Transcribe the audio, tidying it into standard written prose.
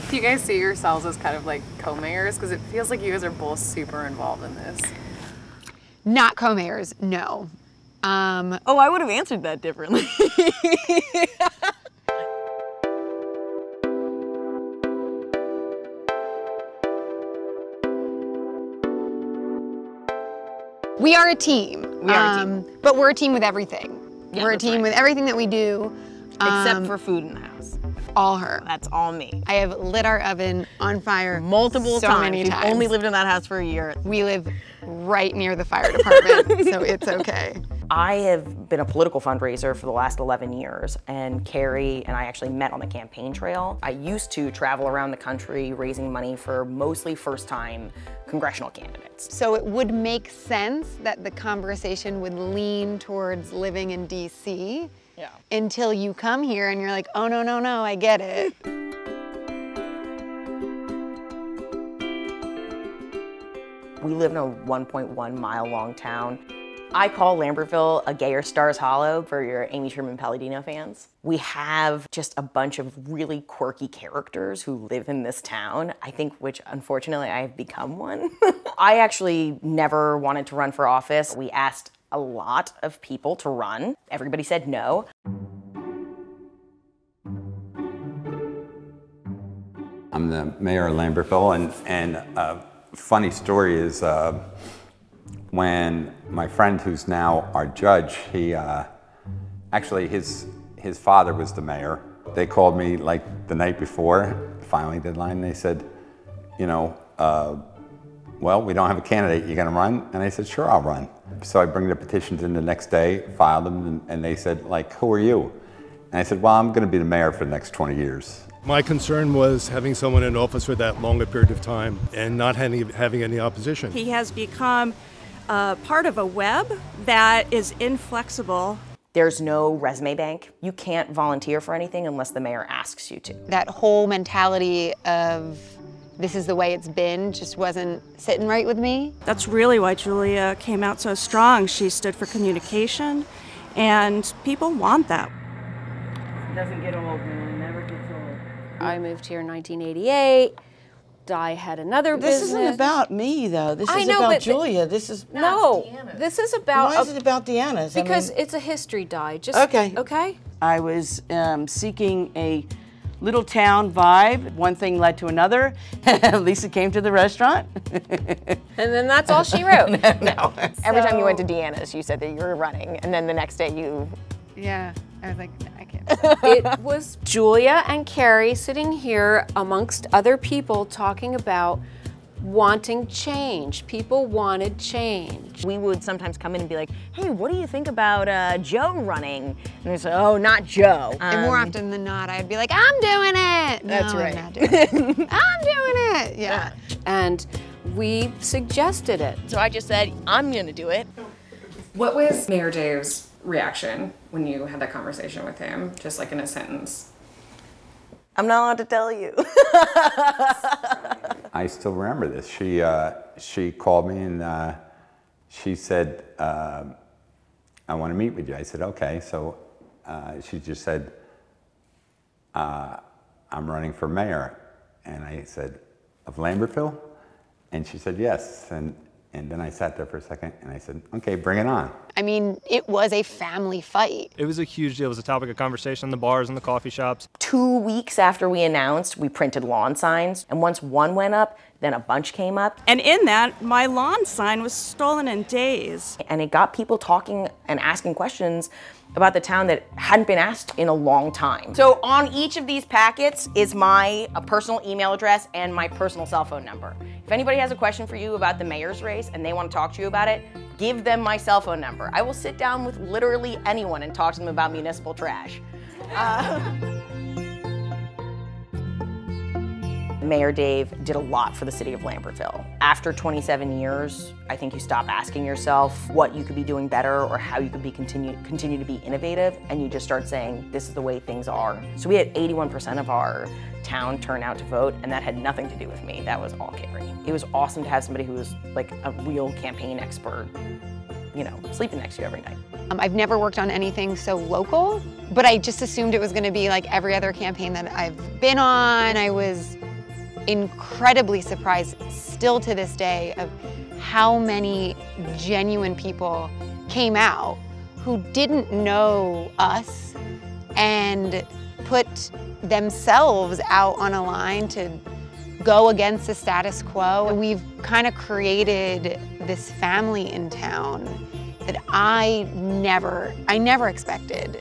Do you guys see yourselves as kind of like co-mayors? Because it feels like you guys are both super involved in this. Not co-mayors, no. Oh, I would have answered that differently. We are a team. We are a team. But we're a team with everything. Yeah, we're a that's team right. with everything that we do. Except for food in the house. All her. That's all me. I have lit our oven on fire Multiple so times. many You've times. only lived in that house for a year. We live right near the fire department, so it's okay. I have been a political fundraiser for the last 11 years, and Carrie and I actually met on the campaign trail. I used to travel around the country raising money for mostly first-time congressional candidates. So it would make sense that the conversation would lean towards living in DC until you come here and you're like, oh, no, no, no, I get it. We live in a 1.1 mile long town. I call Lambertville a gayer Stars Hollow for your Amy Sherman Palladino fans. We have just a bunch of really quirky characters who live in this town, I think, which unfortunately I have become one. I actually never wanted to run for office. We asked a lot of people to run. Everybody said no. I'm the mayor of Lambertville, and a funny story is when my friend who's now our judge, he actually his father was the mayor. They called me like the night before the filing deadline, and they said, you know, well, we don't have a candidate, you gonna run? And I said, sure, I'll run. So I bring the petitions in the next day, filed them, and they said, like, who are you? And I said, well, I'm gonna be the mayor for the next 20 years. My concern was having someone in office for that long a period of time and not having any opposition. He has become part of a web that is inflexible. There's no resume bank. You can't volunteer for anything unless the mayor asks you to. That whole mentality of this is the way it's been just wasn't sitting right with me. That's really why Julia came out so strong. She stood for communication, and people want that. It doesn't get old, man. Never gets old. I moved here in 1988. I had another This business. isn't about me, though. This I is know, about but Julia. This is no. This is about. Why is it about Deanna's? Because I mean, it's a history die. Just okay. Okay. I was seeking a little town vibe. One thing led to another. Lisa came to the restaurant. And then that's all she wrote. No. Every time you went to Deanna's, you said that you were running, and then the next day you... Yeah, I was like, no, I can't. It was Julia and Carrie sitting here amongst other people talking about wanting change. People wanted change. We would sometimes come in and be like, hey, what do you think about Joe running? And they say, oh, not Joe. And more often than not, I'd be like, I'm doing it. That's No, right. I'm not doing it. I'm doing it. Yeah. And we suggested it. So I just said, I'm gonna do it. What was Mayor Dave's reaction when you had that conversation with him, just like in a sentence? I'm not allowed to tell you. I still remember this. She called me and she said, I want to meet with you. I said, okay. So she just said, I'm running for mayor. And I said, of Lambertville? And she said, yes. And then I sat there for a second and I said, okay, bring it on. I mean, it was a family fight. It was a huge deal. It was a topic of conversation in the bars and the coffee shops. 2 weeks after we announced, we printed lawn signs. And once one went up, then a bunch came up. And in that, my lawn sign was stolen in days. And it got people talking and asking questions about the town that hadn't been asked in a long time. So on each of these packets is my personal email address and my personal cell phone number. If anybody has a question for you about the mayor's race and they want to talk to you about it, give them my cell phone number. I will sit down with literally anyone and talk to them about municipal trash. Mayor Dave did a lot for the city of Lambertville. After 27 years, I think you stop asking yourself what you could be doing better or how you could be continue to be innovative, and you just start saying, this is the way things are. So we had 81% of our town turn out to vote, and that had nothing to do with me. That was all Carrie. It was awesome to have somebody who was like a real campaign expert, you know, sleeping next to you every night. I've never worked on anything so local, but I just assumed it was gonna be like every other campaign that I've been on. I was incredibly surprised still to this day of how many genuine people came out who didn't know us and put themselves out on a line to go against the status quo. We've kind of created this family in town that I never expected.